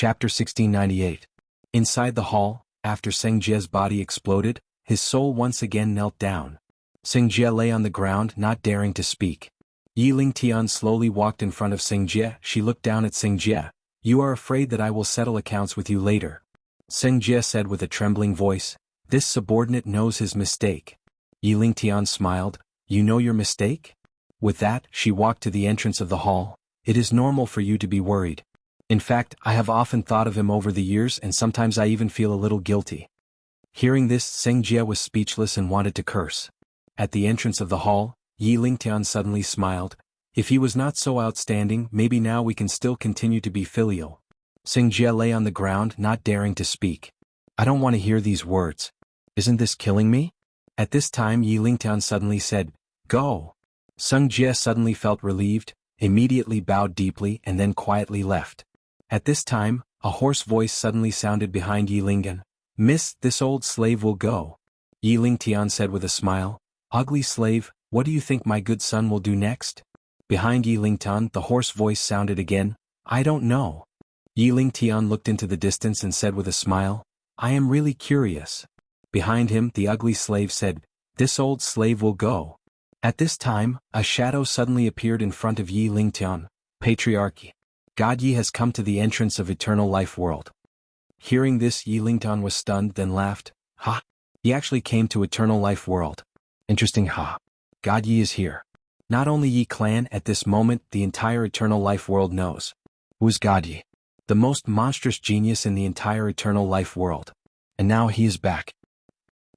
Chapter 1698. Inside the hall, after Seng Jie's body exploded, his soul once again knelt down. Seng Jie lay on the ground, not daring to speak. Yi Ling Tian slowly walked in front of Seng Jie. She looked down at Seng Jie. "You are afraid that I will settle accounts with you later," Seng Jie said with a trembling voice. "This subordinate knows his mistake." Yi Ling Tian smiled. "You know your mistake?" With that, she walked to the entrance of the hall. "It is normal for you to be worried. In fact, I have often thought of him over the years, and sometimes I even feel a little guilty." Hearing this, Seng Jie was speechless and wanted to curse. At the entrance of the hall, Yi Ling Tian suddenly smiled. "If he was not so outstanding, maybe now we can still continue to be filial." Seng Jie lay on the ground, not daring to speak. "I don't want to hear these words. Isn't this killing me?" At this time Yi Ling Tian suddenly said, "Go." Seng Jie suddenly felt relieved, immediately bowed deeply and then quietly left. At this time, a hoarse voice suddenly sounded behind Yi Lingtian. "Miss, this old slave will go." Yi Ling Tian said with a smile. "Ugly slave, what do you think my good son will do next?" Behind Yi Ling Tian the hoarse voice sounded again. "I don't know." Yi Ling Tian looked into the distance and said with a smile, "I am really curious." Behind him the ugly slave said, "This old slave will go." At this time, a shadow suddenly appeared in front of Yi Ling Tian. Patriarchy. God Yi has come to the entrance of Eternal Life World. Hearing this, Yi Ling Tian was stunned, then laughed. "Ha! He actually came to Eternal Life World. Interesting, ha! God Yi is here." Not only Yi clan, at this moment the entire Eternal Life World knows. Who's God Yi? The most monstrous genius in the entire Eternal Life World. And now he is back.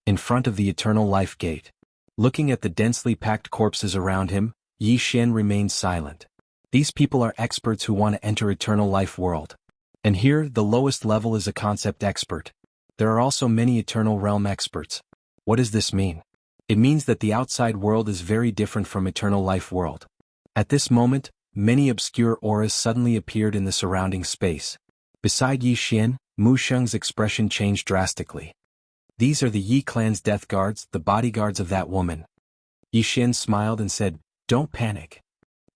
In front of the Eternal Life Gate. Looking at the densely packed corpses around him, Yi Xian remained silent. These people are experts who want to enter Eternal Life World. And here, the lowest level is a concept expert. There are also many Eternal Realm experts. What does this mean? It means that the outside world is very different from Eternal Life World. At this moment, many obscure auras suddenly appeared in the surrounding space. Beside Yi Xian, Mu Sheng's expression changed drastically. "These are the Yi clan's death guards, the bodyguards of that woman." Yi Xian smiled and said, "Don't panic."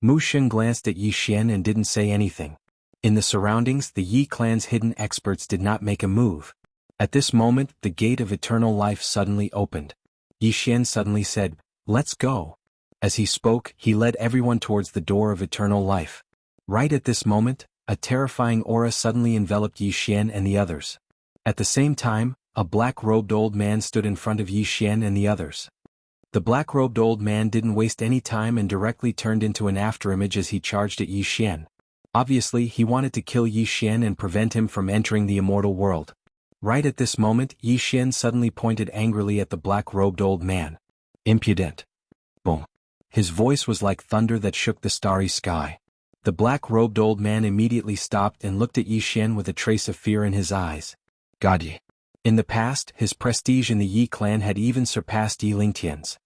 Mu Sheng glanced at Yi Xian and didn't say anything. In the surroundings, the Yi clan's hidden experts did not make a move. At this moment, the gate of eternal life suddenly opened. Yi Xian suddenly said, "Let's go." As he spoke, he led everyone towards the door of eternal life. Right at this moment, a terrifying aura suddenly enveloped Yi Xian and the others. At the same time, a black-robed old man stood in front of Yi Xian and the others. The black-robed old man didn't waste any time and directly turned into an afterimage as he charged at Yi Xian. Obviously, he wanted to kill Yi Xian and prevent him from entering the immortal world. Right at this moment, Yi Xian suddenly pointed angrily at the black-robed old man. "Impudent." Boom. His voice was like thunder that shook the starry sky. The black-robed old man immediately stopped and looked at Yi Xian with a trace of fear in his eyes. God Yi. In the past, his prestige in the Yi clan had even surpassed Yi Lingtian's.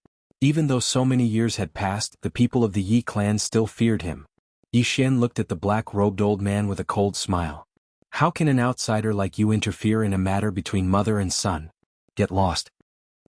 Even though so many years had passed, the people of the Yi clan still feared him. Yi Xian looked at the black-robed old man with a cold smile. "How can an outsider like you interfere in a matter between mother and son? Get lost."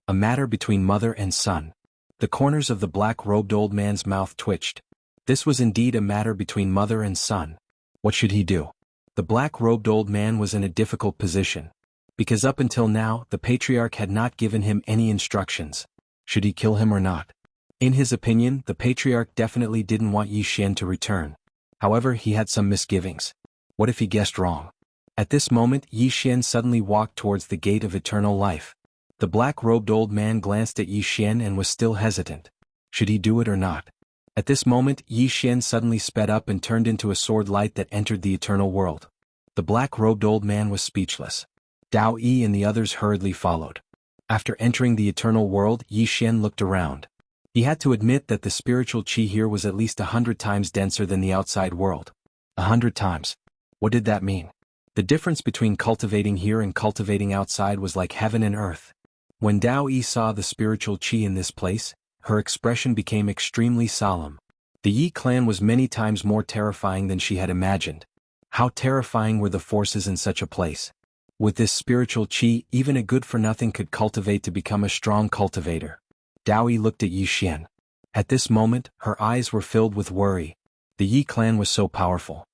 A matter between mother and son. The corners of the black-robed old man's mouth twitched. This was indeed a matter between mother and son. What should he do? The black-robed old man was in a difficult position. Because up until now, the patriarch had not given him any instructions. Should he kill him or not? In his opinion, the patriarch definitely didn't want Yi Xian to return. However, he had some misgivings. What if he guessed wrong? At this moment, Yi Xian suddenly walked towards the gate of eternal life. The black-robed old man glanced at Yi Xian and was still hesitant. Should he do it or not? At this moment, Yi Xian suddenly sped up and turned into a sword light that entered the eternal world. The black-robed old man was speechless. Dao Yi and the others hurriedly followed. After entering the eternal world, Yi Xian looked around. He had to admit that the spiritual qi here was at least 100 times denser than the outside world. 100 times. What did that mean? The difference between cultivating here and cultivating outside was like heaven and earth. When Dao Yi saw the spiritual qi in this place, her expression became extremely solemn. The Yi clan was many times more terrifying than she had imagined. How terrifying were the forces in such a place? With this spiritual qi, even a good-for-nothing could cultivate to become a strong cultivator. Dao Yi looked at Yi Xian. At this moment, her eyes were filled with worry. The Yi clan was so powerful.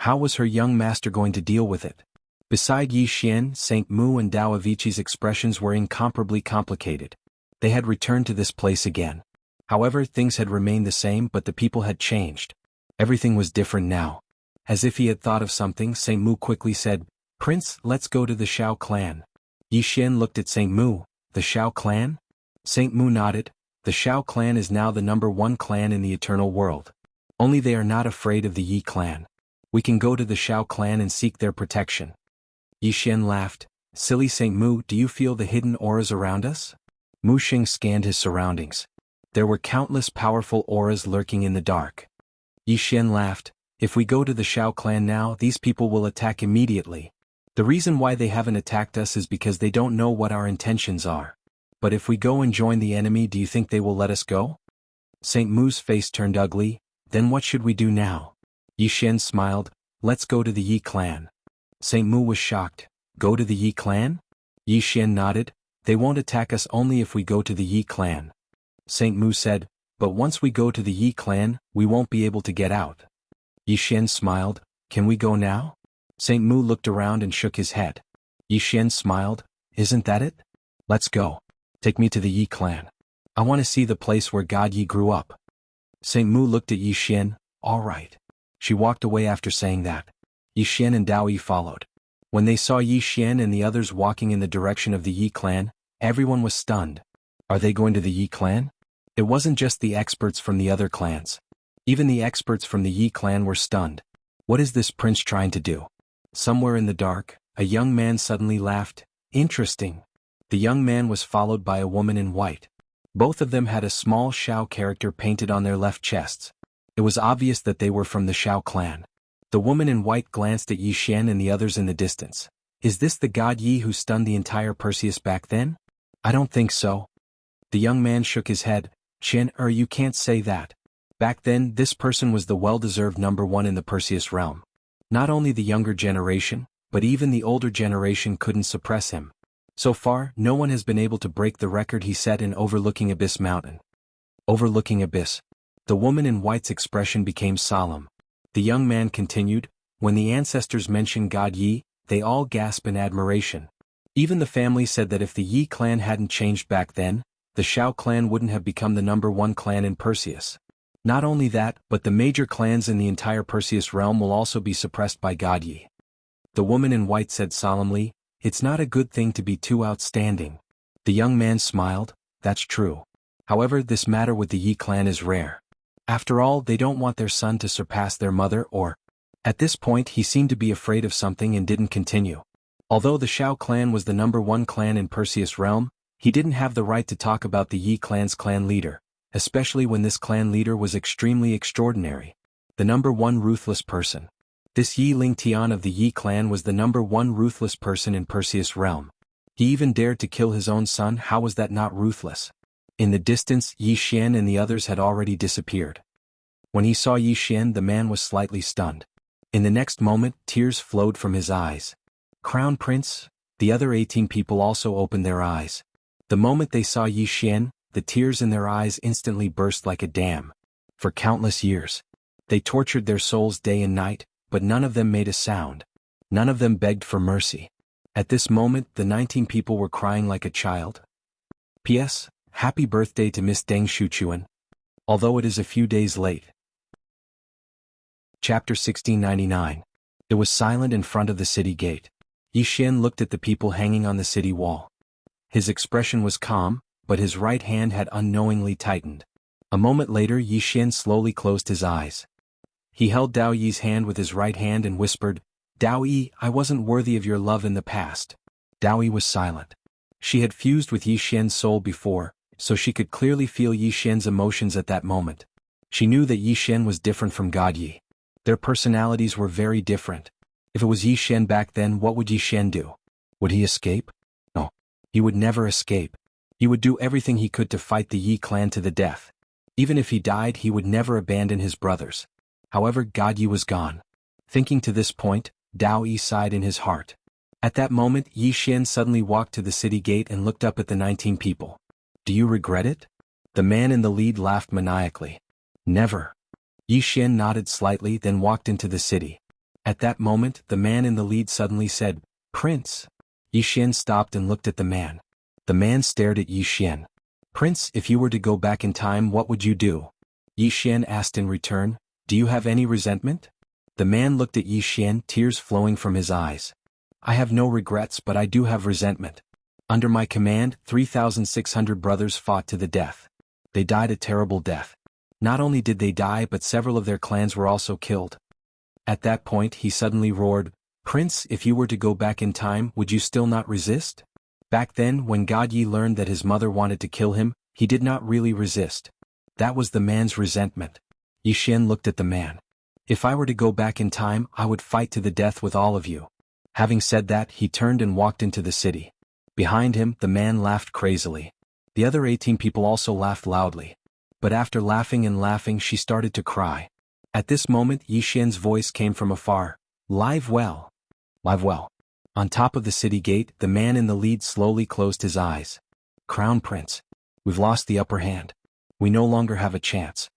How was her young master going to deal with it? Beside Yi Xian, Saint Mu and Dao Avicii's expressions were incomparably complicated. They had returned to this place again. However, things had remained the same, but the people had changed. Everything was different now. As if he had thought of something, Saint Mu quickly said, "Prince, let's go to the Shao clan." Yi Xian looked at Saint Mu. "The Shao clan?" Saint Mu nodded. "The Shao clan is now the #1 clan in the eternal world. Only they are not afraid of the Yi clan. We can go to the Shao clan and seek their protection." Yi Xian laughed. "Silly Saint Mu, do you feel the hidden auras around us?" Mu Xing scanned his surroundings. There were countless powerful auras lurking in the dark. Yi Xian laughed. "If we go to the Shao clan now, these people will attack immediately. The reason why they haven't attacked us is because they don't know what our intentions are. But if we go and join the enemy, do you think they will let us go?" Saint Mu's face turned ugly. "Then what should we do now?" Yi Xian smiled. "Let's go to the Yi clan." Saint Mu was shocked. "Go to the Yi clan?" Yi Xian nodded. "They won't attack us only if we go to the Yi clan." Saint Mu said, "But once we go to the Yi clan, we won't be able to get out." Yi Xian smiled. "Can we go now?" Saint Mu looked around and shook his head. Yi Xian smiled. "Isn't that it? Let's go. Take me to the Yi clan. I want to see the place where God Yi grew up." Saint Mu looked at Yi Xian. "All right." She walked away after saying that. Yi Xian and Dao Yi followed. When they saw Yi Xian and the others walking in the direction of the Yi clan, everyone was stunned. Are they going to the Yi clan? It wasn't just the experts from the other clans. Even the experts from the Yi clan were stunned. What is this prince trying to do? Somewhere in the dark, a young man suddenly laughed. "Interesting." The young man was followed by a woman in white. Both of them had a small Shao character painted on their left chests. It was obvious that they were from the Shao clan. The woman in white glanced at Yi Xian and the others in the distance. "Is this the god Yi who stunned the entire Perseus back then?" "I don't think so." The young man shook his head. "Chen, you can't say that. Back then, this person was the well-deserved #1 in the Perseus realm. Not only the younger generation, but even the older generation couldn't suppress him. So far, no one has been able to break the record he set in overlooking Abyss Mountain." Overlooking Abyss. The woman in white's expression became solemn. The young man continued, "When the ancestors mentioned God Yi, they all gasped in admiration. Even the family said that if the Yi clan hadn't changed back then, the Shao clan wouldn't have become the #1 clan in Perseus. Not only that, but the major clans in the entire Perseus realm will also be suppressed by God Yi." The woman in white said solemnly, "It's not a good thing to be too outstanding." The young man smiled. "That's true. However, this matter with the Yi clan is rare. After all, they don't want their son to surpass their mother or—" At this point he seemed to be afraid of something and didn't continue. Although the Shao clan was the #1 clan in Perseus realm, he didn't have the right to talk about the Yi clan's clan leader, especially when this clan leader was extremely extraordinary. The #1 ruthless person. This Yi Ling Tian of the Yi clan was the #1 ruthless person in Perseus realm. He even dared to kill his own son. How was that not ruthless? In the distance, Yi Xian and the others had already disappeared. When he saw Yi Xian, the man was slightly stunned. In the next moment, tears flowed from his eyes. "Crown Prince?" The other 18 people also opened their eyes. The moment they saw Yi Xian, the tears in their eyes instantly burst like a dam. For countless years, they tortured their souls day and night, but none of them made a sound. None of them begged for mercy. At this moment, the 19 people were crying like a child. P.S. Happy birthday to Miss Deng Shuchuan. Although it is a few days late. Chapter 1699. It was silent in front of the city gate. Yi Xian looked at the people hanging on the city wall. His expression was calm, but his right hand had unknowingly tightened. A moment later, Yi Xian slowly closed his eyes. He held Dao Yi's hand with his right hand and whispered, "Dao Yi, I wasn't worthy of your love in the past." Dao Yi was silent. She had fused with Yi Xian's soul before, so she could clearly feel Yi Xian's emotions at that moment. She knew that Yi Xian was different from God Yi. Their personalities were very different. If it was Yi Xian back then, what would Yi Xian do? Would he escape? No. He would never escape. He would do everything he could to fight the Yi clan to the death. Even if he died, he would never abandon his brothers. However, God Yi was gone. Thinking to this point, Dao Yi sighed in his heart. At that moment, Yi Xian suddenly walked to the city gate and looked up at the 19 people. "Do you regret it?" The man in the lead laughed maniacally. "Never." Yi Xian nodded slightly, then walked into the city. At that moment, the man in the lead suddenly said, "Prince." Yi Xian stopped and looked at the man. The man stared at Yi Xian. "Prince, if you were to go back in time, what would you do?" Yi Xian asked in return, "Do you have any resentment?" The man looked at Yi Xian, tears flowing from his eyes. "I have no regrets, but I do have resentment. Under my command, 3,600 brothers fought to the death. They died a terrible death. Not only did they die, but several of their clans were also killed." At that point he suddenly roared, "Prince, if you were to go back in time, would you still not resist?" Back then, when God Yi learned that his mother wanted to kill him, he did not really resist. That was the man's resentment. Yi Xian looked at the man. "If I were to go back in time, I would fight to the death with all of you." Having said that, he turned and walked into the city. Behind him, the man laughed crazily. The other 18 people also laughed loudly. But after laughing and laughing, she started to cry. At this moment, Yi Xian's voice came from afar. "Live well. Live well." On top of the city gate, the man in the lead slowly closed his eyes. "Crown Prince. We've lost the upper hand. We no longer have a chance."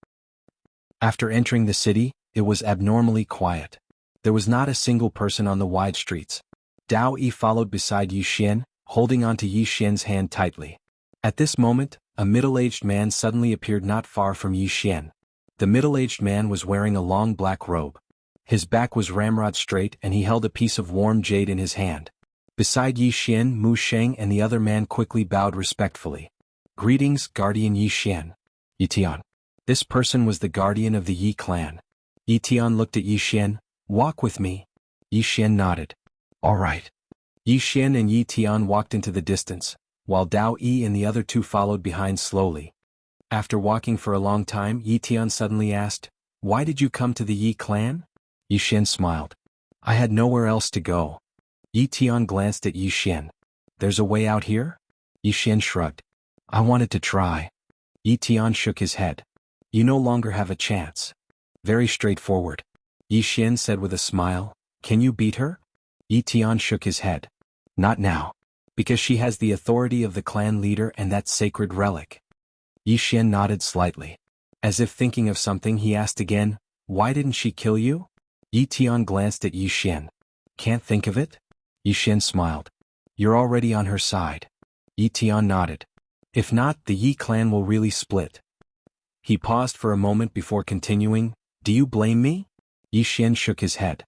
After entering the city, it was abnormally quiet. There was not a single person on the wide streets. Dao Yi followed beside Yi Xian, holding onto Yi Xian's hand tightly. At this moment, a middle-aged man suddenly appeared not far from Yi Xian. The middle-aged man was wearing a long black robe. His back was ramrod straight and he held a piece of warm jade in his hand. Beside Yi Xian, Mu Sheng and the other man quickly bowed respectfully. "Greetings, Guardian Yi Xian." Yi Tian. This person was the guardian of the Yi clan. Yi Tian looked at Yi Xian. "Walk with me." Yi Xian nodded. "All right." Yi Xian and Yi Tian walked into the distance, while Dao Yi and the other two followed behind slowly. After walking for a long time, Yi Tian suddenly asked, "Why did you come to the Yi clan?" Yi Xian smiled. "I had nowhere else to go." Yi Tian glanced at Yi Xian. "There's a way out here?" Yi Xian shrugged. "I wanted to try." Yi Tian shook his head. "You no longer have a chance." "Very straightforward." Yi Xian said with a smile. "Can you beat her?" Yi Tian shook his head. "Not now. Because she has the authority of the clan leader and that sacred relic." Yi Xian nodded slightly. As if thinking of something, he asked again, "Why didn't she kill you?" Yi Tian glanced at Yi Xian. "Can't think of it?" Yi Xian smiled. "You're already on her side." Yi Tian nodded. "If not, the Yi clan will really split." He paused for a moment before continuing, "Do you blame me?" Yi Xian shook his head.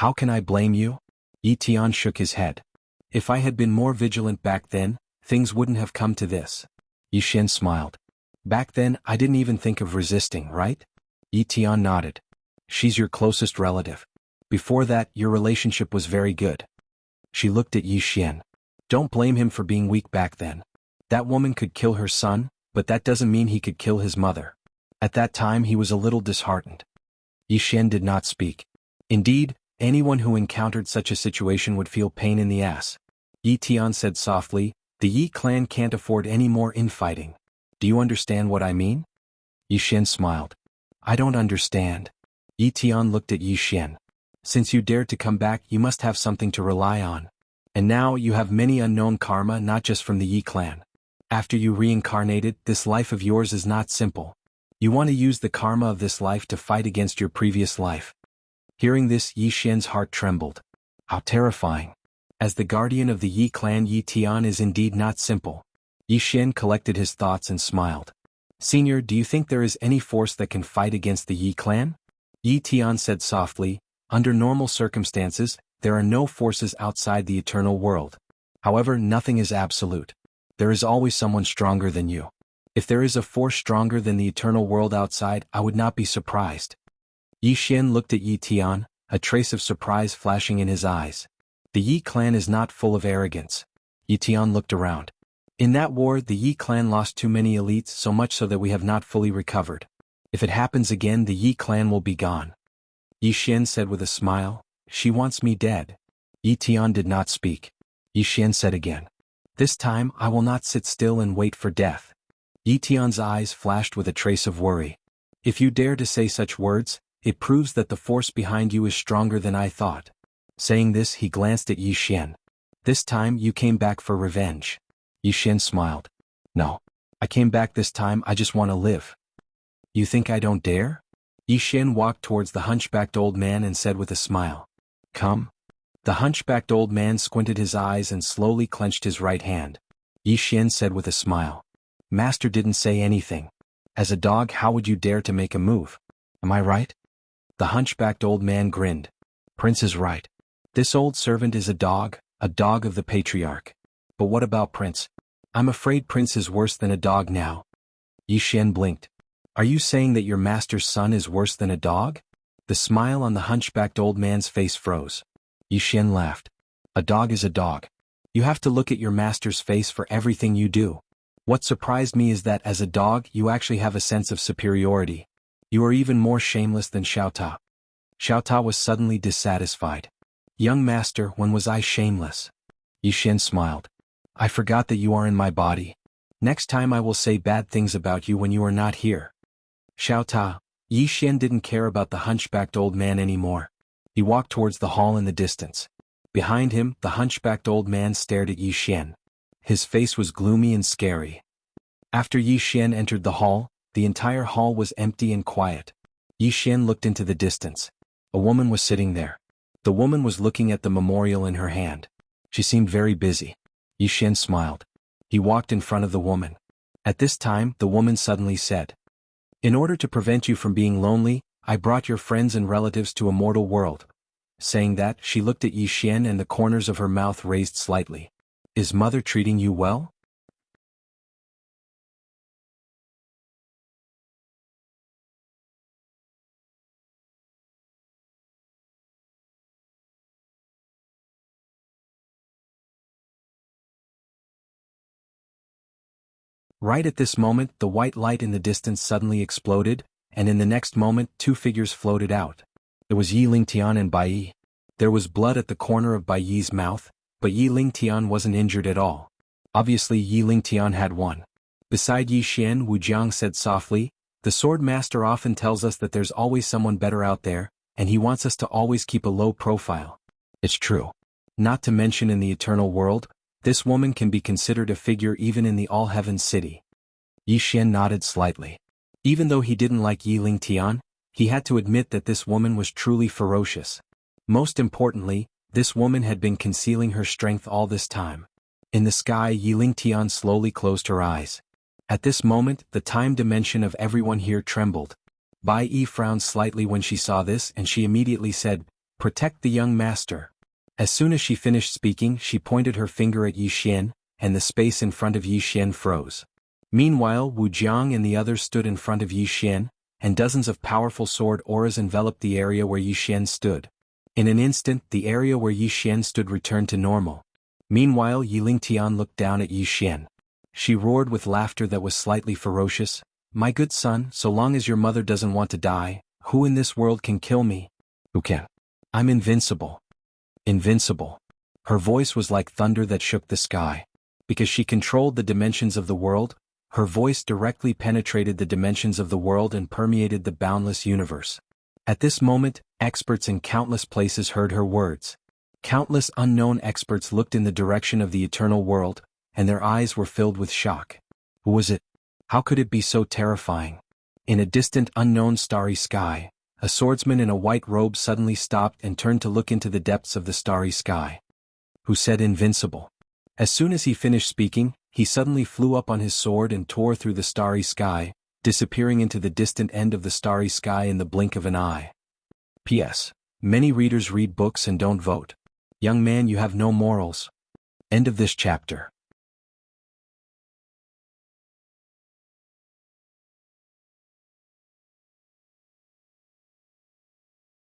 "How can I blame you?" Yi Tian shook his head. "If I had been more vigilant back then, things wouldn't have come to this." Yi Xian smiled. "Back then, I didn't even think of resisting, right?" Yi Tian nodded. "She's your closest relative. Before that, your relationship was very good." She looked at Yi Xian. "Don't blame him for being weak back then. That woman could kill her son, but that doesn't mean he could kill his mother." At that time he was a little disheartened. Yi Xian did not speak. Indeed, anyone who encountered such a situation would feel pain in the ass. Yi Tian said softly, "The Yi clan can't afford any more infighting. Do you understand what I mean?" Yi Xian smiled. "I don't understand." Yi Tian looked at Yi Xian. "Since you dared to come back, you must have something to rely on. And now you have many unknown karma, not just from the Yi clan. After you reincarnated, this life of yours is not simple. You want to use the karma of this life to fight against your previous life." Hearing this, Yi Xian's heart trembled. How terrifying. As the guardian of the Yi clan, Yi Tian is indeed not simple. Yi Xian collected his thoughts and smiled. "Senior, do you think there is any force that can fight against the Yi clan?" Yi Tian said softly, "Under normal circumstances, there are no forces outside the eternal world. However, nothing is absolute. There is always someone stronger than you. If there is a force stronger than the eternal world outside, I would not be surprised." Yi Xian looked at Yi Tian, a trace of surprise flashing in his eyes. The Yi clan is not full of arrogance. Yi Tian looked around. "In that war, the Yi clan lost too many elites, so much so that we have not fully recovered. If it happens again, the Yi clan will be gone." Yi Xian said with a smile, "She wants me dead." Yi Tian did not speak. Yi Xian said again, "This time I will not sit still and wait for death." Yi Tian's eyes flashed with a trace of worry. "If you dare to say such words, it proves that the force behind you is stronger than I thought." Saying this, he glanced at Yi Xian. "This time you came back for revenge." Yi Xian smiled. "No. I came back this time, I just want to live." "You think I don't dare?" Yi Xian walked towards the hunchbacked old man and said with a smile. Come. The hunchbacked old man squinted his eyes and slowly clenched his right hand. Yi Xian said with a smile. Master didn't say anything. As a dog, how would you dare to make a move? Am I right? The hunchbacked old man grinned. Prince is right. This old servant is a dog of the patriarch. But what about Prince? I'm afraid Prince is worse than a dog now. Yi Xian blinked. Are you saying that your master's son is worse than a dog? The smile on the hunchbacked old man's face froze. Yi Xian laughed. A dog is a dog. You have to look at your master's face for everything you do. What surprised me is that as a dog you actually have a sense of superiority. You are even more shameless than Xiao Ta. Xiao Ta was suddenly dissatisfied. Young master, when was I shameless? Yi Xian smiled. I forgot that you are in my body. Next time I will say bad things about you when you are not here. Xiao Ta. Yi Xian didn't care about the hunchbacked old man anymore. He walked towards the hall in the distance. Behind him, the hunchbacked old man stared at Yi Xian. His face was gloomy and scary. After Yi Xian entered the hall, the entire hall was empty and quiet. Yi Xian looked into the distance. A woman was sitting there. The woman was looking at the memorial in her hand. She seemed very busy. Yi Xian smiled. He walked in front of the woman. At this time, the woman suddenly said, In order to prevent you from being lonely, I brought your friends and relatives to a mortal world. Saying that, she looked at Yi Xian and the corners of her mouth raised slightly. Is mother treating you well? Right at this moment, the white light in the distance suddenly exploded, and in the next moment, two figures floated out. It was Yi Lingtian and Bai Yi. There was blood at the corner of Bai Yi's mouth, but Yi Lingtian wasn't injured at all. Obviously Yi Lingtian had won. Beside Yi Xian, Wu Jiang said softly, The sword master often tells us that there's always someone better out there, and he wants us to always keep a low profile. It's true. Not to mention in the eternal world, this woman can be considered a figure even in the all-heaven city. Yi Xian nodded slightly. Even though he didn't like Yi Lingtian, he had to admit that this woman was truly ferocious. Most importantly, this woman had been concealing her strength all this time. In the sky, Yi Lingtian slowly closed her eyes. At this moment, the time dimension of everyone here trembled. Bai Yi frowned slightly when she saw this and she immediately said, Protect the young master. As soon as she finished speaking, she pointed her finger at Yi Xian, and the space in front of Yi Xian froze. Meanwhile, Wu Jiang and the others stood in front of Yi Xian, and dozens of powerful sword auras enveloped the area where Yi Xian stood. In an instant, the area where Yi Xian stood returned to normal. Meanwhile, Yi Lingtian looked down at Yi Xian. She roared with laughter that was slightly ferocious. My good son, so long as your mother doesn't want to die, who in this world can kill me? Who can? I'm invincible. Invincible. Her voice was like thunder that shook the sky. Because she controlled the dimensions of the world, her voice directly penetrated the dimensions of the world and permeated the boundless universe. At this moment, experts in countless places heard her words. Countless unknown experts looked in the direction of the eternal world, and their eyes were filled with shock. Who was it? How could it be so terrifying? In a distant unknown starry sky, a swordsman in a white robe suddenly stopped and turned to look into the depths of the starry sky. Who said invincible? As soon as he finished speaking, he suddenly flew up on his sword and tore through the starry sky, disappearing into the distant end of the starry sky in the blink of an eye. P.S. Many readers read books and don't vote. Young man, you have no morals. End of this chapter.